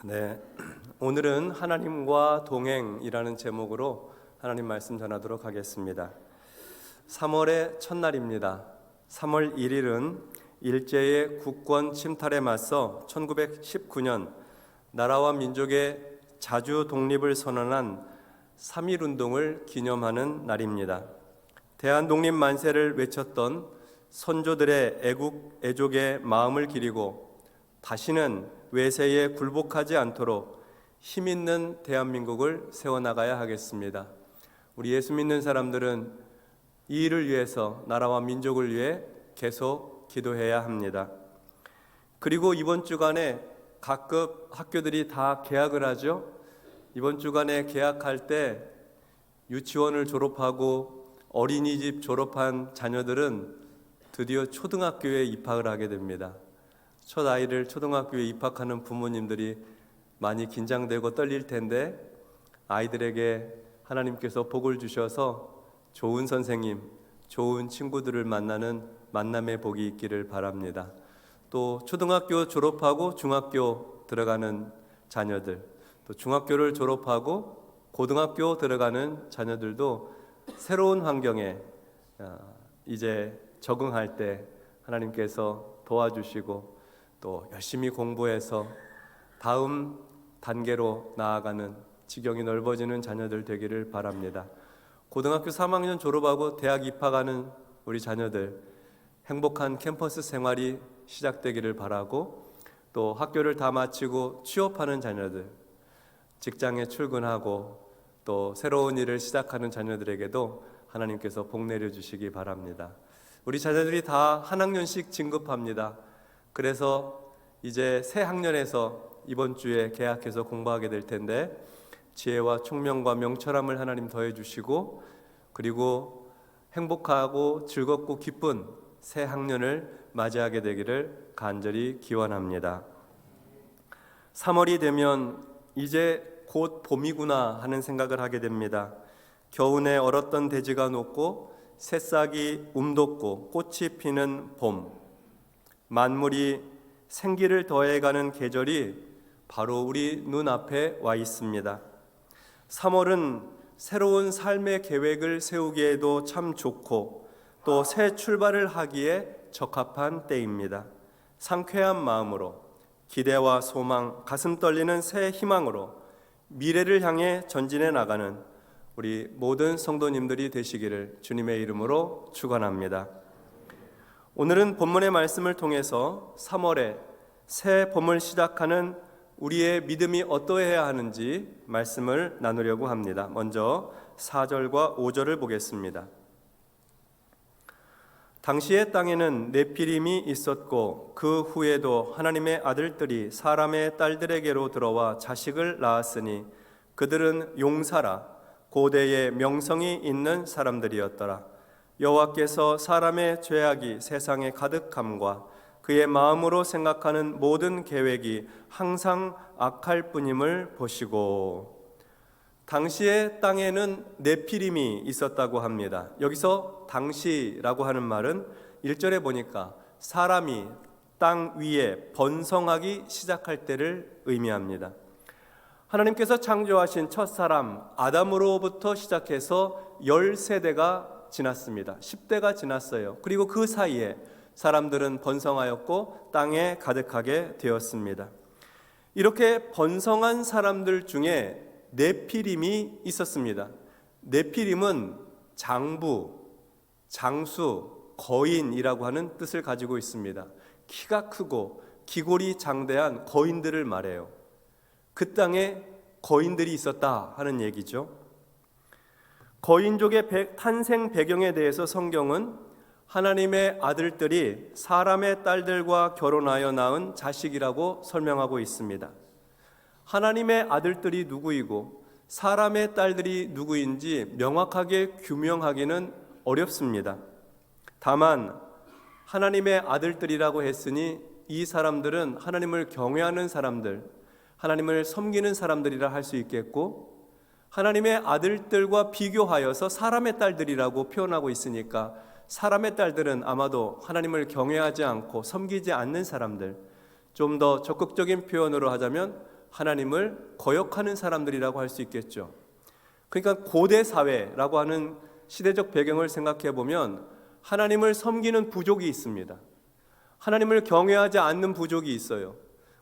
네, 오늘은 하나님과 동행이라는 제목으로 하나님 말씀 전하도록 하겠습니다. 3월의 첫날입니다. 3월 1일은 일제의 국권 침탈에 맞서 1919년 나라와 민족의 자주 독립을 선언한 3.1운동을 기념하는 날입니다. 대한독립 만세를 외쳤던 선조들의 애국의 마음을 기리고 다시는 외세에 굴복하지 않도록 힘있는 대한민국을 세워나가야 하겠습니다. 우리 예수 믿는 사람들은 이 일을 위해서, 나라와 민족을 위해 계속 기도해야 합니다. 그리고 이번 주간에 각급 학교들이 다 개학을 하죠. 이번 주간에 개학할 때 유치원을 졸업하고 어린이집 졸업한 자녀들은 드디어 초등학교에 입학을 하게 됩니다. 첫 아이를 초등학교에 입학하는 부모님들이 많이 긴장되고 떨릴 텐데, 아이들에게 하나님께서 복을 주셔서 좋은 선생님, 좋은 친구들을 만나는 만남의 복이 있기를 바랍니다. 또 초등학교 졸업하고 중학교 들어가는 자녀들, 또 중학교를 졸업하고 고등학교 들어가는 자녀들도 새로운 환경에 이제 적응할 때 하나님께서 도와주시고 또 열심히 공부해서 다음 단계로 나아가는 지경이 넓어지는 자녀들 되기를 바랍니다. 고등학교 3학년 졸업하고 대학 입학하는 우리 자녀들, 행복한 캠퍼스 생활이 시작되기를 바라고, 또 학교를 다 마치고 취업하는 자녀들, 직장에 출근하고 또 새로운 일을 시작하는 자녀들에게도 하나님께서 복 내려주시기 바랍니다. 우리 자녀들이 다 한 학년씩 진급합니다. 그래서 이제 새 학년에서 이번 주에 개학해서 공부하게 될 텐데, 지혜와 총명과 명철함을 하나님 더해 주시고, 그리고 행복하고 즐겁고 기쁜 새 학년을 맞이하게 되기를 간절히 기원합니다. 3월이 되면 이제 곧 봄이구나 하는 생각을 하게 됩니다. 겨우내 얼었던 대지가 녹고 새싹이 움돋고 꽃이 피는 봄, 만물이 생기를 더해가는 계절이 바로 우리 눈앞에 와 있습니다. 3월은 새로운 삶의 계획을 세우기에도 참 좋고 또 새 출발을 하기에 적합한 때입니다. 상쾌한 마음으로, 기대와 소망, 가슴 떨리는 새 희망으로 미래를 향해 전진해 나가는 우리 모든 성도님들이 되시기를 주님의 이름으로 축원합니다. 오늘은 본문의 말씀을 통해서 3월에 새 봄을 시작하는 우리의 믿음이 어떠해야 하는지 말씀을 나누려고 합니다. 먼저 4절과 5절을 보겠습니다. 당시의 땅에는 네피림이 있었고 그 후에도 하나님의 아들들이 사람의 딸들에게로 들어와 자식을 낳았으니 그들은 용사라 고대의 명성이 있는 사람들이었더라. 여호와께서 사람의 죄악이 세상에 가득함과 그의 마음으로 생각하는 모든 계획이 항상 악할 뿐임을 보시고, 당시의 땅에는 네피림이 있었다고 합니다. 여기서 당시라고 하는 말은 1절에 보니까 사람이 땅 위에 번성하기 시작할 때를 의미합니다. 하나님께서 창조하신 첫 사람 아담으로부터 시작해서 10세대가 지났습니다. 10대가 지났어요. 그리고 그 사이에 사람들은 번성하였고 땅에 가득하게 되었습니다. 이렇게 번성한 사람들 중에 네피림이 있었습니다. 네피림은 장부, 장수, 거인이라고 하는 뜻을 가지고 있습니다. 키가 크고 기골이 장대한 거인들을 말해요. 그 땅에 거인들이 있었다 하는 얘기죠. 거인족의 탄생 배경에 대해서 성경은 하나님의 아들들이 사람의 딸들과 결혼하여 낳은 자식이라고 설명하고 있습니다. 하나님의 아들들이 누구이고 사람의 딸들이 누구인지 명확하게 규명하기는 어렵습니다. 다만 하나님의 아들들이라고 했으니 이 사람들은 하나님을 경외하는 사람들, 하나님을 섬기는 사람들이라 할 수 있겠고, 하나님의 아들들과 비교하여서 사람의 딸들이라고 표현하고 있으니까 사람의 딸들은 아마도 하나님을 경외하지 않고 섬기지 않는 사람들, 좀 더 적극적인 표현으로 하자면 하나님을 거역하는 사람들이라고 할 수 있겠죠. 그러니까 고대 사회라고 하는 시대적 배경을 생각해 보면 하나님을 섬기는 부족이 있습니다. 하나님을 경외하지 않는 부족이 있어요.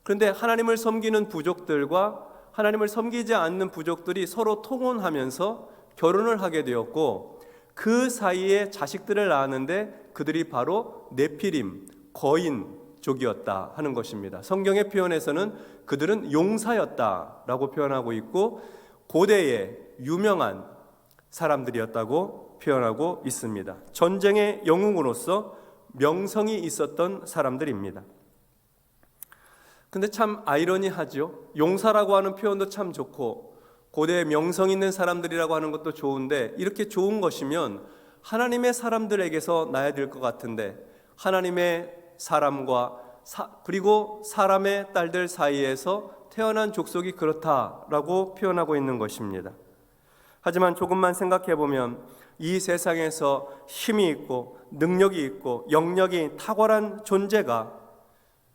그런데 하나님을 섬기는 부족들과 하나님을 섬기지 않는 부족들이 서로 통혼하면서 결혼을 하게 되었고, 그 사이에 자식들을 낳았는데 그들이 바로 네피림, 거인족이었다 하는 것입니다. 성경의 표현에서는 그들은 용사였다라고 표현하고 있고, 고대의 유명한 사람들이었다고 표현하고 있습니다. 전쟁의 영웅으로서 명성이 있었던 사람들입니다. 근데 참 아이러니하죠. 용사라고 하는 표현도 참 좋고 고대에 명성 있는 사람들이라고 하는 것도 좋은데, 이렇게 좋은 것이면 하나님의 사람들에게서 나야 될 것 같은데 하나님의 사람과 그리고 사람의 딸들 사이에서 태어난 족속이 그렇다라고 표현하고 있는 것입니다. 하지만 조금만 생각해 보면 이 세상에서 힘이 있고 능력이 있고 영역이 탁월한 존재가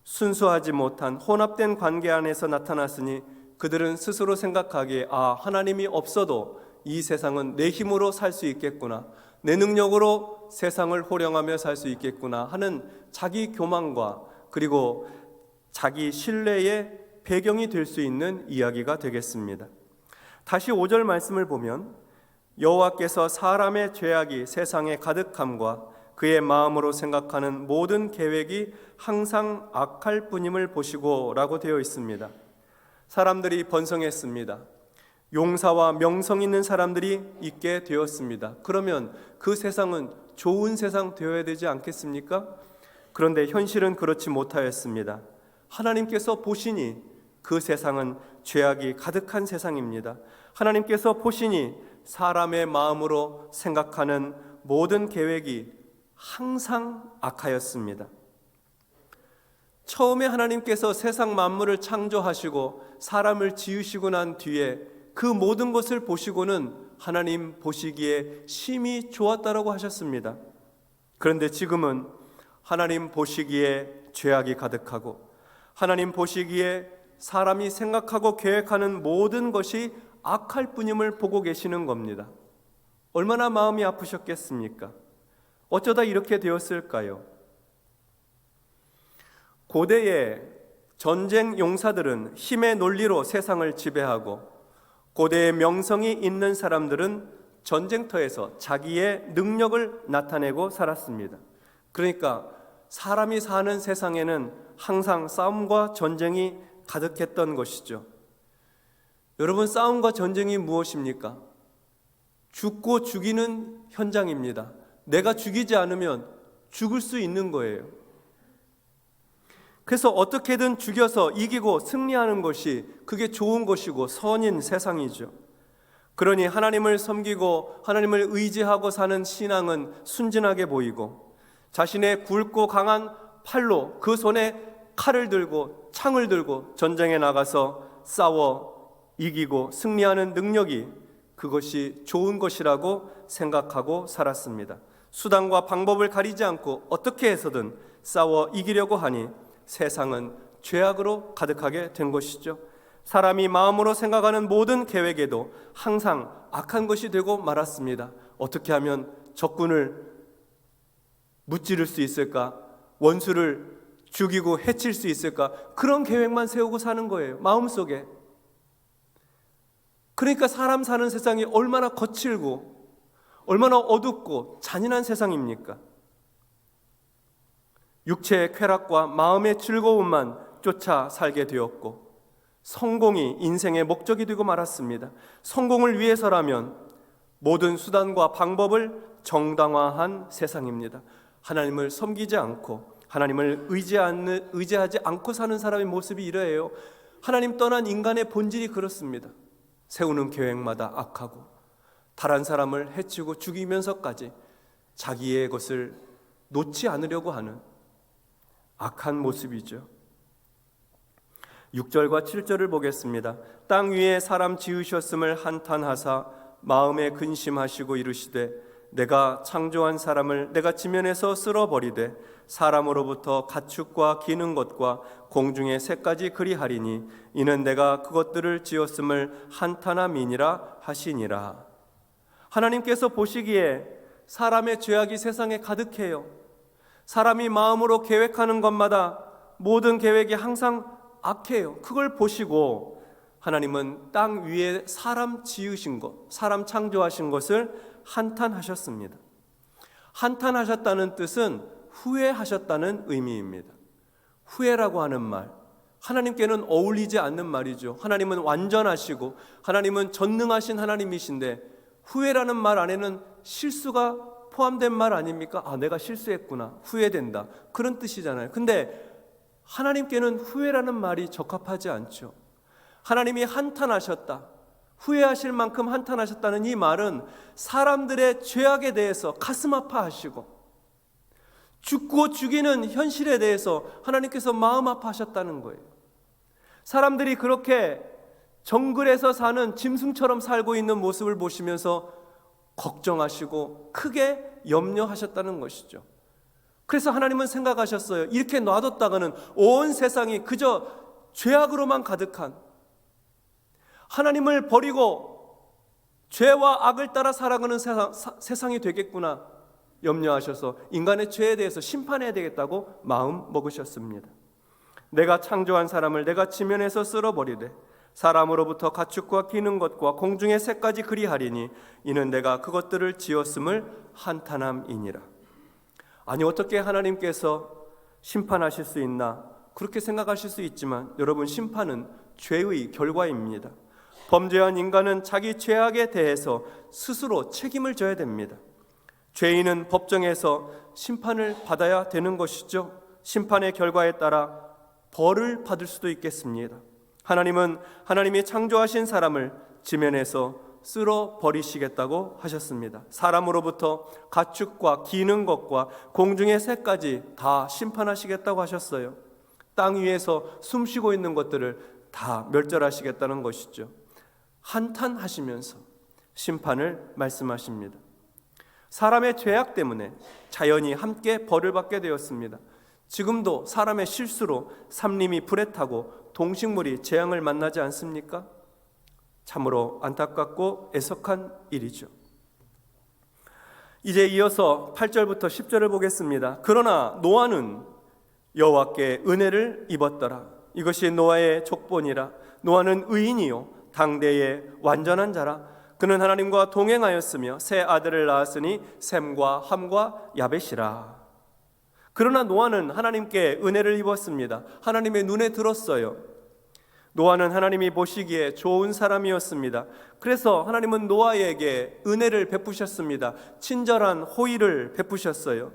순수하지 못한 혼합된 관계 안에서 나타났으니 그들은 스스로 생각하기에 하나님이 없어도 이 세상은 내 힘으로 살 수 있겠구나, 내 능력으로 세상을 호령하며 살 수 있겠구나 하는 자기 교만과 그리고 자기 신뢰의 배경이 될 수 있는 이야기가 되겠습니다. 다시 5절 말씀을 보면 여호와께서 사람의 죄악이 세상에 가득함과 그의 마음으로 생각하는 모든 계획이 항상 악할 뿐임을 보시고 라고 되어 있습니다. 사람들이 번성했습니다. 용사와 명성 있는 사람들이 있게 되었습니다. 그러면 그 세상은 좋은 세상 되어야 되지 않겠습니까? 그런데 현실은 그렇지 못하였습니다. 하나님께서 보시니 그 세상은 죄악이 가득한 세상입니다. 하나님께서 보시니 사람의 마음으로 생각하는 모든 계획이 항상 악하였습니다. 처음에 하나님께서 세상 만물을 창조하시고 사람을 지으시고 난 뒤에 그 모든 것을 보시고는 하나님 보시기에 심히 좋았다라고 하셨습니다. 그런데 지금은 하나님 보시기에 죄악이 가득하고 하나님 보시기에 사람이 생각하고 계획하는 모든 것이 악할 뿐임을 보고 계시는 겁니다. 얼마나 마음이 아프셨겠습니까? 어쩌다 이렇게 되었을까요? 고대의 전쟁 용사들은 힘의 논리로 세상을 지배하고 고대의 명성이 있는 사람들은 전쟁터에서 자기의 능력을 나타내고 살았습니다. 그러니까 사람이 사는 세상에는 항상 싸움과 전쟁이 가득했던 것이죠. 여러분, 싸움과 전쟁이 무엇입니까? 죽고 죽이는 현장입니다. 내가 죽이지 않으면 죽을 수 있는 거예요. 그래서 어떻게든 죽여서 이기고 승리하는 것이 그게 좋은 것이고 선인 세상이죠. 그러니 하나님을 섬기고 하나님을 의지하고 사는 신앙은 순진하게 보이고, 자신의 굵고 강한 팔로 그 손에 칼을 들고 창을 들고 전쟁에 나가서 싸워 이기고 승리하는 능력이 그것이 좋은 것이라고 생각하고 살았습니다. 수단과 방법을 가리지 않고 어떻게 해서든 싸워 이기려고 하니 세상은 죄악으로 가득하게 된 것이죠. 사람이 마음으로 생각하는 모든 계획에도 항상 악한 것이 되고 말았습니다. 어떻게 하면 적군을 무찌를 수 있을까? 원수를 죽이고 해칠 수 있을까? 그런 계획만 세우고 사는 거예요, 마음속에. 그러니까 사람 사는 세상이 얼마나 거칠고 얼마나 어둡고 잔인한 세상입니까? 육체의 쾌락과 마음의 즐거움만 쫓아 살게 되었고 성공이 인생의 목적이 되고 말았습니다. 성공을 위해서라면 모든 수단과 방법을 정당화한 세상입니다. 하나님을 섬기지 않고 하나님을 의지하지 않고 사는 사람의 모습이 이러해요. 하나님 떠난 인간의 본질이 그렇습니다. 세우는 계획마다 악하고 다른 사람을 해치고 죽이면서까지 자기의 것을 놓지 않으려고 하는 악한 모습이죠. 6절과 7절을 보겠습니다. 땅 위에 사람 지으셨음을 한탄하사 마음에 근심하시고 이르시되 내가 창조한 사람을 내가 지면에서 쓸어버리되 사람으로부터 가축과 기는 것과 공중의 새까지 그리하리니 이는 내가 그것들을 지었음을 한탄함이니라 하시니라. 하나님께서 보시기에 사람의 죄악이 세상에 가득해요. 사람이 마음으로 계획하는 것마다 모든 계획이 항상 악해요. 그걸 보시고 하나님은 땅 위에 사람 지으신 것, 사람 창조하신 것을 한탄하셨습니다. 한탄하셨다는 뜻은 후회하셨다는 의미입니다. 후회라고 하는 말, 하나님께는 어울리지 않는 말이죠. 하나님은 완전하시고 하나님은 전능하신 하나님이신데 후회라는 말 안에는 실수가 포함된 말 아닙니까? 아, 내가 실수했구나, 후회된다, 그런 뜻이잖아요. 근데 하나님께는 후회라는 말이 적합하지 않죠. 하나님이 한탄하셨다, 후회하실 만큼 한탄하셨다는 이 말은 사람들의 죄악에 대해서 가슴 아파하시고 죽고 죽이는 현실에 대해서 하나님께서 마음 아파하셨다는 거예요. 사람들이 그렇게 정글에서 사는 짐승처럼 살고 있는 모습을 보시면서 걱정하시고 크게 염려하셨다는 것이죠. 그래서 하나님은 생각하셨어요. 이렇게 놔뒀다가는 온 세상이 그저 죄악으로만 가득한, 하나님을 버리고 죄와 악을 따라 살아가는 세상이 되겠구나 염려하셔서 인간의 죄에 대해서 심판해야 되겠다고 마음 먹으셨습니다. 내가 창조한 사람을 내가 지면에서 쓸어버리되 사람으로부터 가축과 기는 것과 공중의 새까지 그리하리니 이는 내가 그것들을 지었음을 한탄함이니라. 아니, 어떻게 하나님께서 심판하실 수 있나? 그렇게 생각하실 수 있지만 여러분, 심판은 죄의 결과입니다. 범죄한 인간은 자기 죄악에 대해서 스스로 책임을 져야 됩니다. 죄인은 법정에서 심판을 받아야 되는 것이죠. 심판의 결과에 따라 벌을 받을 수도 있겠습니다. 하나님은 하나님이 창조하신 사람을 지면에서 쓸어 버리시겠다고 하셨습니다. 사람으로부터 가축과 기는 것과 공중의 새까지 다 심판하시겠다고 하셨어요. 땅 위에서 숨쉬고 있는 것들을 다 멸절하시겠다는 것이죠. 한탄하시면서 심판을 말씀하십니다. 사람의 죄악 때문에 자연이 함께 벌을 받게 되었습니다. 지금도 사람의 실수로 산림이 불에 타고 동식물이 재앙을 만나지 않습니까? 참으로 안타깝고 애석한 일이죠. 이제 이어서 8절부터 10절을 보겠습니다. 그러나 노아는 여호와께 은혜를 입었더라. 이것이 노아의 족본이라. 노아는 의인이요 당대의 완전한 자라. 그는 하나님과 동행하였으며 세 아들을 낳았으니 셈과 함과 야벳이라. 그러나 노아는 하나님께 은혜를 입었습니다. 하나님의 눈에 들었어요. 노아는 하나님이 보시기에 좋은 사람이었습니다. 그래서 하나님은 노아에게 은혜를 베푸셨습니다. 친절한 호의를 베푸셨어요.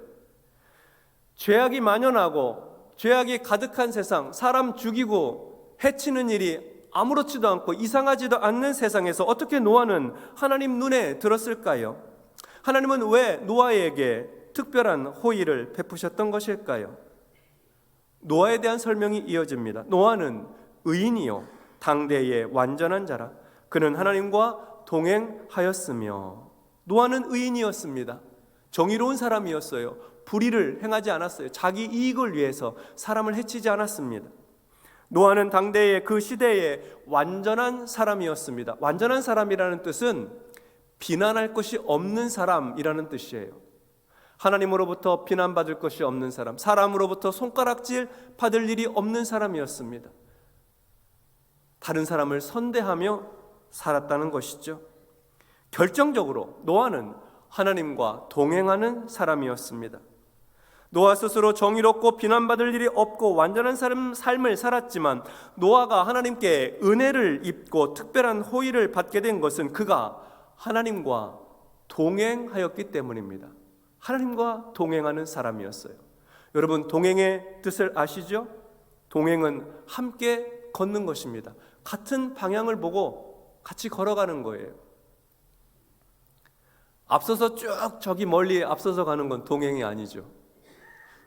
죄악이 만연하고 죄악이 가득한 세상, 사람 죽이고 해치는 일이 아무렇지도 않고 이상하지도 않는 세상에서 어떻게 노아는 하나님 눈에 들었을까요? 하나님은 왜 노아에게 특별한 호의를 베푸셨던 것일까요? 노아에 대한 설명이 이어집니다. 노아는 의인이요 당대의 완전한 자라. 그는 하나님과 동행하였으며. 노아는 의인이었습니다. 정의로운 사람이었어요. 불의를 행하지 않았어요. 자기 이익을 위해서 사람을 해치지 않았습니다. 노아는 당대의 그 시대의 완전한 사람이었습니다. 완전한 사람이라는 뜻은 비난할 것이 없는 사람이라는 뜻이에요. 하나님으로부터 비난받을 것이 없는 사람, 사람으로부터 손가락질 받을 일이 없는 사람이었습니다. 다른 사람을 선대하며 살았다는 것이죠. 결정적으로 노아는 하나님과 동행하는 사람이었습니다. 노아 스스로 정의롭고 비난받을 일이 없고 완전한 삶을 살았지만 노아가 하나님께 은혜를 입고 특별한 호의를 받게 된 것은 그가 하나님과 동행하였기 때문입니다. 하나님과 동행하는 사람이었어요. 여러분, 동행의 뜻을 아시죠? 동행은 함께 걷는 것입니다. 같은 방향을 보고 같이 걸어가는 거예요. 앞서서 쭉 저기 멀리 앞서서 가는 건 동행이 아니죠.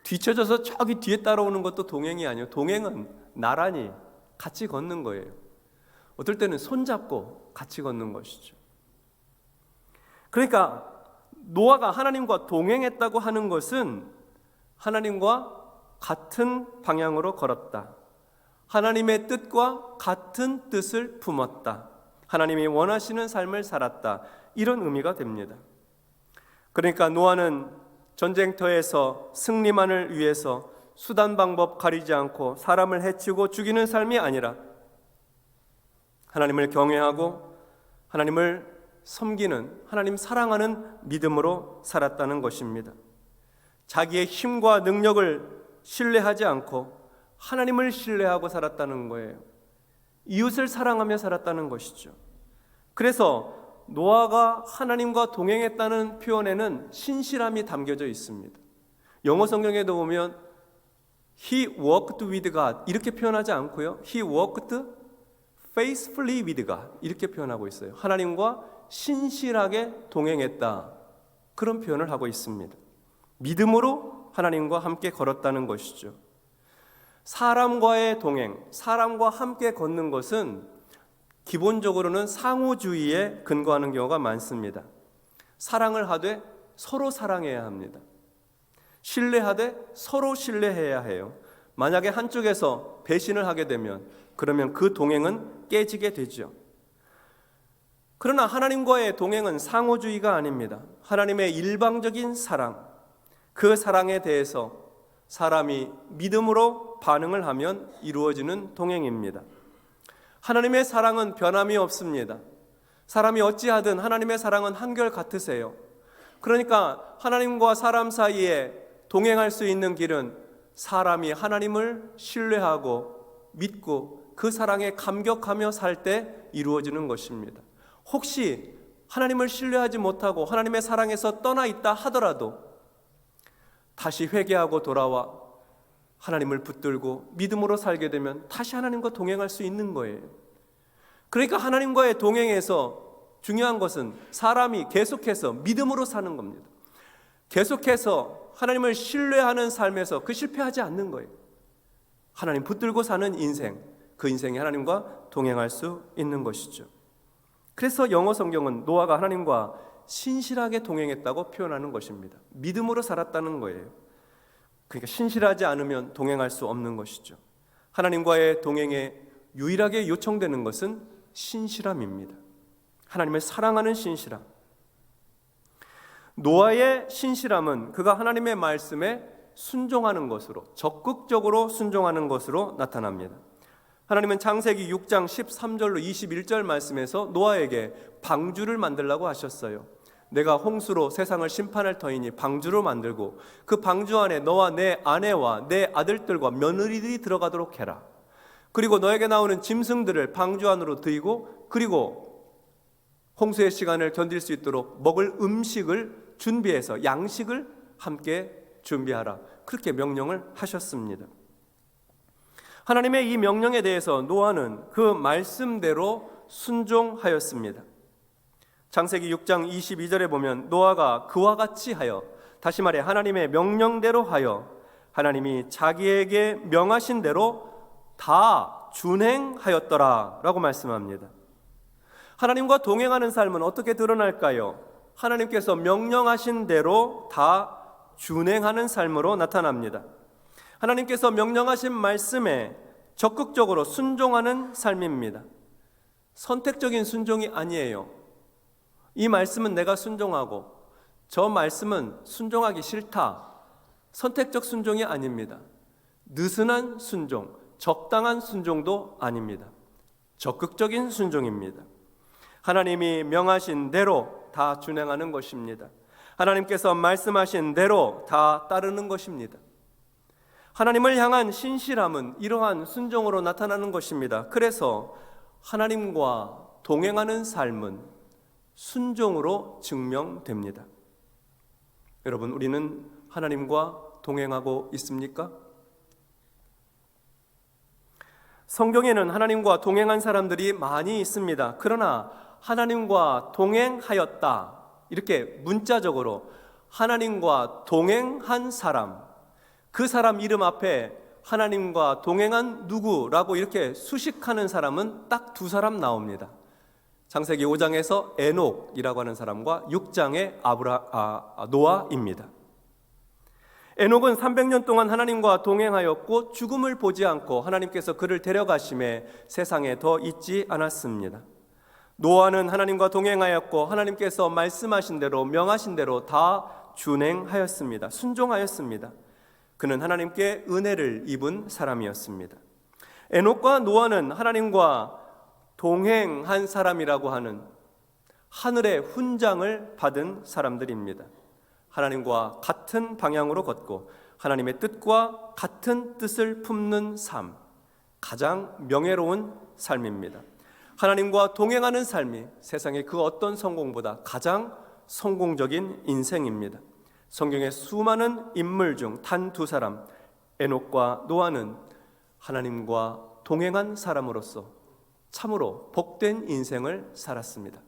뒤쳐져서 저기 뒤에 따라오는 것도 동행이 아니에요. 동행은 나란히 같이 걷는 거예요. 어떨 때는 손잡고 같이 걷는 것이죠. 그러니까 노아가 하나님과 동행했다고 하는 것은 하나님과 같은 방향으로 걸었다. 하나님의 뜻과 같은 뜻을 품었다. 하나님이 원하시는 삶을 살았다. 이런 의미가 됩니다. 그러니까 노아는 전쟁터에서 승리만을 위해서 수단 방법 가리지 않고 사람을 해치고 죽이는 삶이 아니라 하나님을 경외하고 하나님을 섬기는, 하나님 사랑하는 믿음으로 살았다는 것입니다. 자기의 힘과 능력을 신뢰하지 않고 하나님을 신뢰하고 살았다는 거예요. 이웃을 사랑하며 살았다는 것이죠. 그래서 노아가 하나님과 동행했다는 표현에는 신실함이 담겨져 있습니다. 영어 성경에도 보면 He walked with God 이렇게 표현하지 않고요, He walked faithfully with God 이렇게 표현하고 있어요. 하나님과 신실하게 동행했다, 그런 표현을 하고 있습니다. 믿음으로 하나님과 함께 걸었다는 것이죠. 사람과의 동행, 사람과 함께 걷는 것은 기본적으로는 상호주의에 근거하는 경우가 많습니다. 사랑을 하되 서로 사랑해야 합니다. 신뢰하되 서로 신뢰해야 해요. 만약에 한쪽에서 배신을 하게 되면 그러면 그 동행은 깨지게 되죠. 그러나 하나님과의 동행은 상호주의가 아닙니다. 하나님의 일방적인 사랑, 그 사랑에 대해서 사람이 믿음으로 반응을 하면 이루어지는 동행입니다. 하나님의 사랑은 변함이 없습니다. 사람이 어찌하든 하나님의 사랑은 한결같으세요. 그러니까 하나님과 사람 사이에 동행할 수 있는 길은 사람이 하나님을 신뢰하고 믿고 그 사랑에 감격하며 살 때 이루어지는 것입니다. 혹시 하나님을 신뢰하지 못하고 하나님의 사랑에서 떠나 있다 하더라도 다시 회개하고 돌아와 하나님을 붙들고 믿음으로 살게 되면 다시 하나님과 동행할 수 있는 거예요. 그러니까 하나님과의 동행에서 중요한 것은 사람이 계속해서 믿음으로 사는 겁니다. 계속해서 하나님을 신뢰하는 삶에서 그 실패하지 않는 거예요. 하나님 붙들고 사는 인생, 그 인생이 하나님과 동행할 수 있는 것이죠. 그래서 영어 성경은 노아가 하나님과 신실하게 동행했다고 표현하는 것입니다. 믿음으로 살았다는 거예요. 그러니까 신실하지 않으면 동행할 수 없는 것이죠. 하나님과의 동행에 유일하게 요청되는 것은 신실함입니다. 하나님을 사랑하는 신실함. 노아의 신실함은 그가 하나님의 말씀에 순종하는 것으로, 적극적으로 순종하는 것으로 나타납니다. 하나님은 창세기 6장 13절로 21절 말씀에서 노아에게 방주를 만들라고 하셨어요. 내가 홍수로 세상을 심판할 터이니 방주로 만들고 그 방주 안에 너와 내 아내와 내 아들들과 며느리들이 들어가도록 해라. 그리고 너에게 나오는 짐승들을 방주 안으로 드이고, 그리고 홍수의 시간을 견딜 수 있도록 먹을 음식을 준비해서 양식을 함께 준비하라. 그렇게 명령을 하셨습니다. 하나님의 이 명령에 대해서 노아는 그 말씀대로 순종하였습니다. 창세기 6장 22절에 보면 노아가 그와 같이 하여, 다시 말해 하나님의 명령대로 하여 하나님이 자기에게 명하신 대로 다 준행하였더라 라고 말씀합니다. 하나님과 동행하는 삶은 어떻게 드러날까요? 하나님께서 명령하신 대로 다 준행하는 삶으로 나타납니다. 하나님께서 명령하신 말씀에 적극적으로 순종하는 삶입니다. 선택적인 순종이 아니에요. 이 말씀은 내가 순종하고 저 말씀은 순종하기 싫다. 선택적 순종이 아닙니다. 느슨한 순종, 적당한 순종도 아닙니다. 적극적인 순종입니다. 하나님이 명하신 대로 다 준행하는 것입니다. 하나님께서 말씀하신 대로 다 따르는 것입니다. 하나님을 향한 신실함은 이러한 순종으로 나타나는 것입니다. 그래서 하나님과 동행하는 삶은 순종으로 증명됩니다. 여러분, 우리는 하나님과 동행하고 있습니까? 성경에는 하나님과 동행한 사람들이 많이 있습니다. 그러나 하나님과 동행하였다, 이렇게 문자적으로 하나님과 동행한 사람, 그 사람 이름 앞에 하나님과 동행한 누구라고 이렇게 수식하는 사람은 딱 두 사람 나옵니다. 창세기 5장에서 에녹이라고 하는 사람과 6장의 노아입니다. 에녹은 300년 동안 하나님과 동행하였고 죽음을 보지 않고 하나님께서 그를 데려가심에 세상에 더 있지 않았습니다. 노아는 하나님과 동행하였고 하나님께서 말씀하신 대로 명하신 대로 다 준행하였습니다. 순종하였습니다. 그는 하나님께 은혜를 입은 사람이었습니다. 에녹과 노아는 하나님과 동행한 사람이라고 하는 하늘의 훈장을 받은 사람들입니다. 하나님과 같은 방향으로 걷고 하나님의 뜻과 같은 뜻을 품는 삶, 가장 명예로운 삶입니다. 하나님과 동행하는 삶이 세상의 그 어떤 성공보다 가장 성공적인 인생입니다. 성경의 수많은 인물 중 단 두 사람, 에녹과 노아는 하나님과 동행한 사람으로서 참으로 복된 인생을 살았습니다.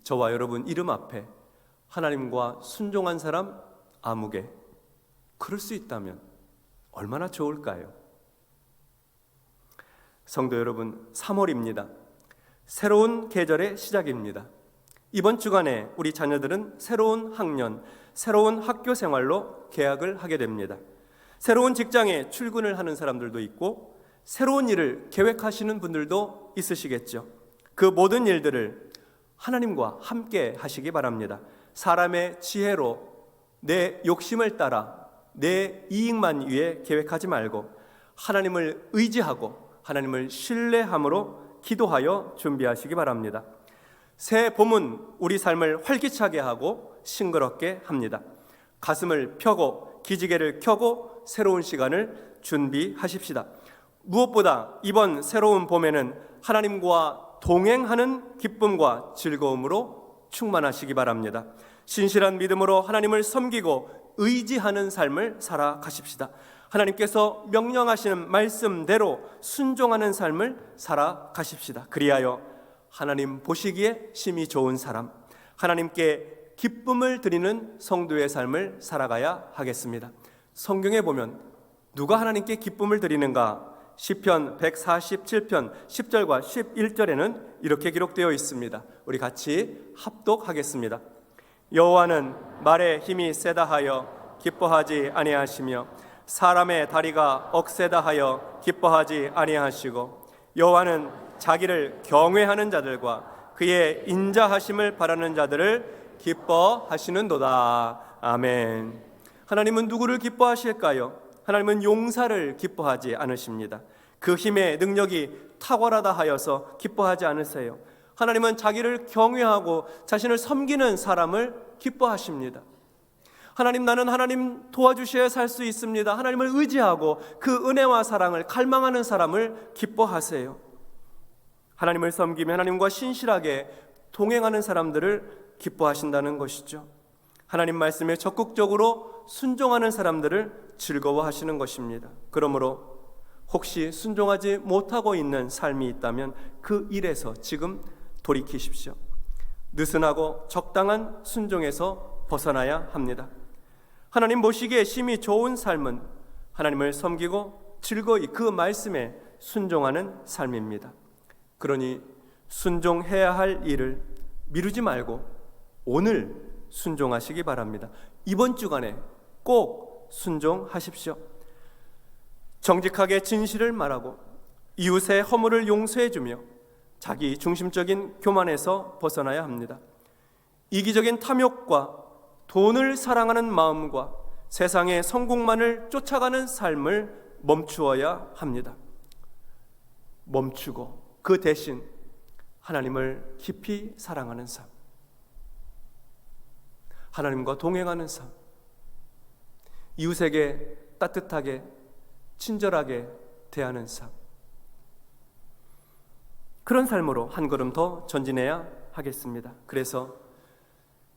저와 여러분 이름 앞에 하나님과 순종한 사람 아무개, 그럴 수 있다면 얼마나 좋을까요? 성도 여러분, 3월입니다. 새로운 계절의 시작입니다. 이번 주간에 우리 자녀들은 새로운 학년, 새로운 학교 생활로 개학을 하게 됩니다. 새로운 직장에 출근을 하는 사람들도 있고 새로운 일을 계획하시는 분들도 있으시겠죠. 그 모든 일들을 하나님과 함께 하시기 바랍니다. 사람의 지혜로 내 욕심을 따라 내 이익만 위해 계획하지 말고 하나님을 의지하고 하나님을 신뢰함으로 기도하여 준비하시기 바랍니다. 새 봄은 우리 삶을 활기차게 하고 싱그럽게 합니다. 가슴을 펴고 기지개를 켜고 새로운 시간을 준비하십시다. 무엇보다 이번 새로운 봄에는 하나님과 동행하는 기쁨과 즐거움으로 충만하시기 바랍니다. 신실한 믿음으로 하나님을 섬기고 의지하는 삶을 살아가십시다. 하나님께서 명령하시는 말씀대로 순종하는 삶을 살아가십시다. 그리하여 하나님 보시기에 심히 좋은 사람, 하나님께 기쁨을 드리는 성도의 삶을 살아가야 하겠습니다. 성경에 보면 누가 하나님께 기쁨을 드리는가? 시편 147편 10절과 11절에는 이렇게 기록되어 있습니다. 우리 같이 합독하겠습니다. 여호와는 말에 힘이 세다 하여 기뻐하지 아니하시며 사람의 다리가 억세다 하여 기뻐하지 아니하시고 여호와는 자기를 경외하는 자들과 그의 인자하심을 바라는 자들을 기뻐하시는도다. 아멘. 하나님은 누구를 기뻐하실까요? 하나님은 용사를 기뻐하지 않으십니다. 그 힘의 능력이 탁월하다 하여서 기뻐하지 않으세요. 하나님은 자기를 경외하고 자신을 섬기는 사람을 기뻐하십니다. 하나님, 나는 하나님 도와주셔야 살 수 있습니다. 하나님을 의지하고 그 은혜와 사랑을 갈망하는 사람을 기뻐하세요. 하나님을 섬기며 하나님과 신실하게 동행하는 사람들을 기뻐하신다는 것이죠. 하나님 말씀에 적극적으로 순종하는 사람들을 즐거워하시는 것입니다. 그러므로 혹시 순종하지 못하고 있는 삶이 있다면 그 일에서 지금 돌이키십시오. 느슨하고 적당한 순종에서 벗어나야 합니다. 하나님 보시기에 심히 좋은 삶은 하나님을 섬기고 즐거이 그 말씀에 순종하는 삶입니다. 그러니 순종해야 할 일을 미루지 말고 오늘 순종하시기 바랍니다. 이번 주간에 꼭 순종하십시오. 정직하게 진실을 말하고 이웃의 허물을 용서해주며 자기 중심적인 교만에서 벗어나야 합니다. 이기적인 탐욕과 돈을 사랑하는 마음과 세상의 성공만을 쫓아가는 삶을 멈추어야 합니다. 멈추고 그 대신 하나님을 깊이 사랑하는 삶, 하나님과 동행하는 삶, 이웃에게 따뜻하게 친절하게 대하는 삶, 그런 삶으로 한 걸음 더 전진해야 하겠습니다. 그래서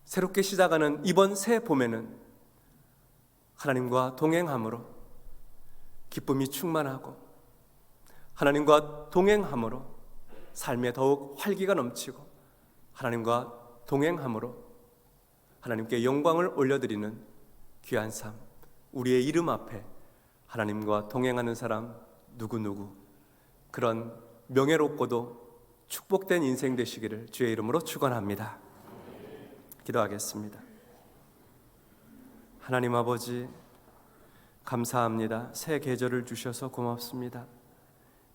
새롭게 시작하는 이번 새 봄에는 하나님과 동행함으로 기쁨이 충만하고 하나님과 동행함으로 삶에 더욱 활기가 넘치고 하나님과 동행함으로 하나님께 영광을 올려드리는 귀한 삶, 우리의 이름 앞에 하나님과 동행하는 사람 누구누구, 그런 명예롭고도 축복된 인생 되시기를 주의 이름으로 축원합니다. 기도하겠습니다. 하나님 아버지, 감사합니다. 새 계절을 주셔서 고맙습니다.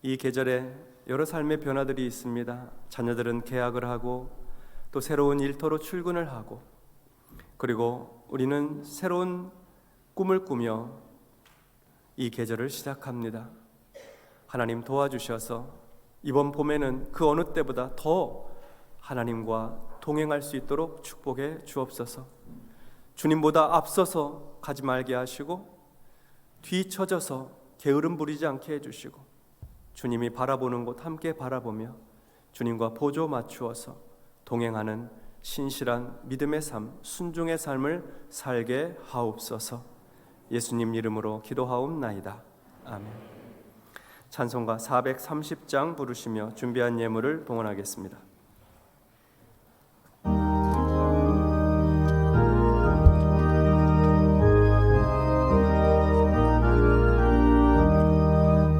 이 계절에 여러 삶의 변화들이 있습니다. 자녀들은 개학을 하고 또 새로운 일터로 출근을 하고, 그리고 우리는 새로운 꿈을 꾸며 이 계절을 시작합니다. 하나님 도와주셔서 이번 봄에는 그 어느 때보다 더 하나님과 동행할 수 있도록 축복해 주옵소서. 주님보다 앞서서 가지 말게 하시고 뒤처져서 게으름 부리지 않게 해주시고, 주님이 바라보는 곳 함께 바라보며 주님과 보조 맞추어서 동행하는 신실한 믿음의 삶, 순종의 삶을 살게 하옵소서. 예수님 이름으로 기도하옵나이다. 아멘. 찬송가 430장 부르시며 준비한 예물을 봉헌하겠습니다.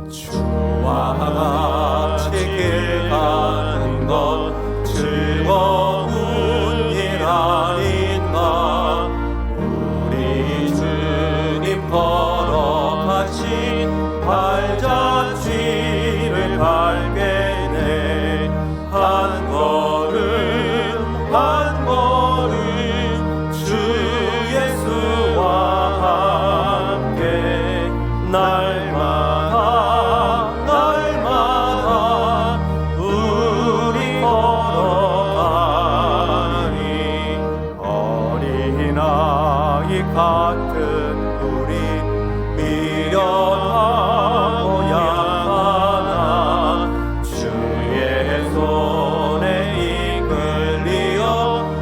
주와 같이 길 가는 것 즐거운 일 아닌가. 우리 주님 걸어가신 발자취를 밟게네. 한 걸음 한 걸음 주 예수와 함께 날마다 우리 걸어가니. 어린아이 같은 우리 미련하고 약하나 주의 손에 이끌리어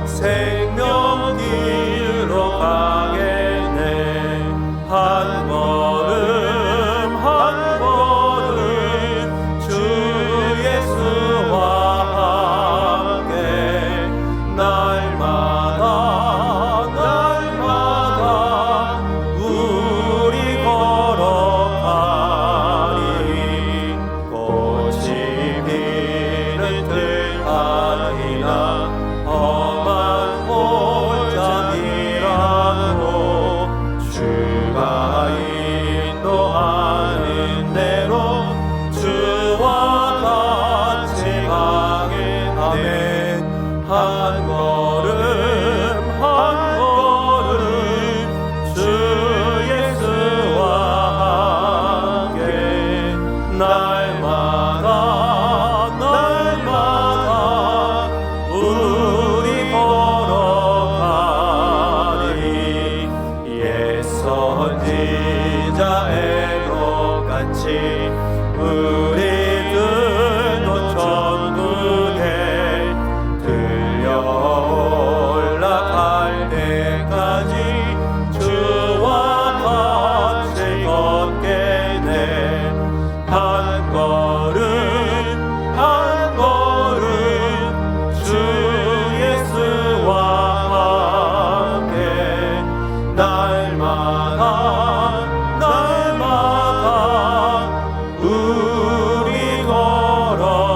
생명 길로 가겠네. 한 걸음 한 걸음 주 예수와 함께 날마다 우리 걸어가니. 꽃이 피는 들판이나 험한 골짜기라도 주가 인도하는 대로 주와 같이 가겠네. 한 걸음 한 걸음 주 예수와 함께 날마다 우리 걸어가니. 옛 선지자 에녹같이 우리들도 천국에 들려 올라갈 때까지 주와 같이 걷겠네. 한 걸음 한 걸음 주 예수와 함께 날마다 우리 걸어가니.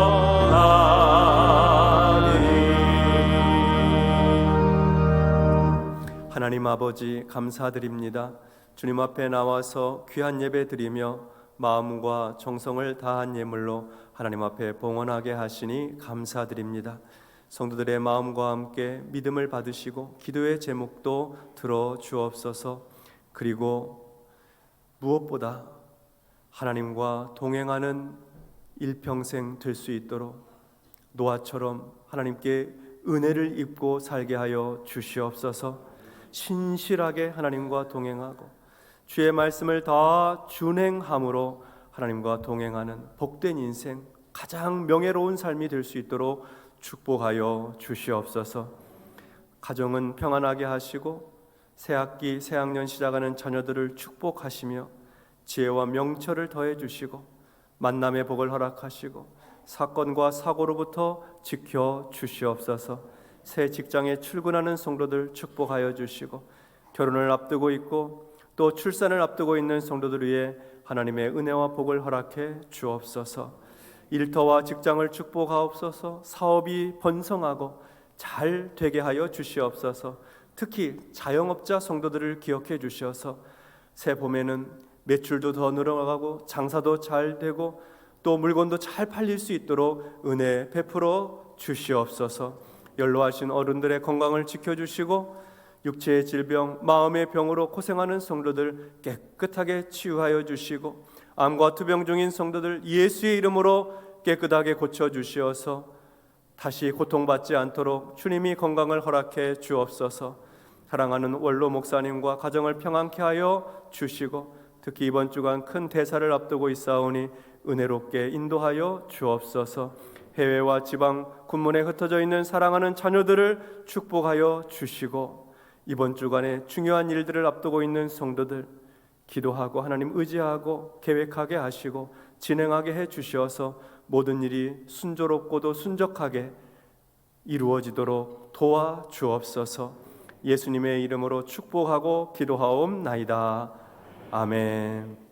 하나님 아버지, 감사드립니다. 주님 앞에 나와서 귀한 예배 드리며 마음과 정성을 다한 예물로 하나님 앞에 봉헌하게 하시니 감사드립니다. 성도들의 마음과 함께 믿음을 받으시고 기도의 제목도 들어 주옵소서. 그리고 무엇보다 하나님과 동행하는 일평생 될 수 있도록 노아처럼 하나님께 은혜를 입고 살게 하여 주시옵소서. 신실하게 하나님과 동행하고 주의 말씀을 다 준행함으로 하나님과 동행하는 복된 인생, 가장 명예로운 삶이 될 수 있도록 축복하여 주시옵소서. 가정은 평안하게 하시고 새학기 새학년 시작하는 자녀들을 축복하시며 지혜와 명철을 더해 주시고 만남의 복을 허락하시고 사건과 사고로부터 지켜 주시옵소서. 새 직장에 출근하는 성도들 축복하여 주시고 결혼을 앞두고 있고 또 출산을 앞두고 있는 성도들 위해 하나님의 은혜와 복을 허락해 주옵소서. 일터와 직장을 축복하옵소서. 사업이 번성하고 잘 되게 하여 주시옵소서. 특히 자영업자 성도들을 기억해 주셔서 새 봄에는 매출도 더 늘어가고 장사도 잘 되고 또 물건도 잘 팔릴 수 있도록 은혜 베풀어 주시옵소서. 연로하신 어른들의 건강을 지켜주시고 육체의 질병, 마음의 병으로 고생하는 성도들 깨끗하게 치유하여 주시고 암과 투병 중인 성도들 예수의 이름으로 깨끗하게 고쳐주시어서 다시 고통받지 않도록 주님이 건강을 허락해 주옵소서. 사랑하는 원로 목사님과 가정을 평안케 하여 주시고 특히 이번 주간 큰 대사를 앞두고 있사오니 은혜롭게 인도하여 주옵소서. 해외와 지방 군문에 흩어져 있는 사랑하는 자녀들을 축복하여 주시고 이번 주간에 중요한 일들을 앞두고 있는 성도들 기도하고 하나님 의지하고 계획하게 하시고 진행하게 해 주시어서 모든 일이 순조롭고도 순적하게 이루어지도록 도와 주옵소서. 예수님의 이름으로 축복하고 기도하옵나이다. 아멘.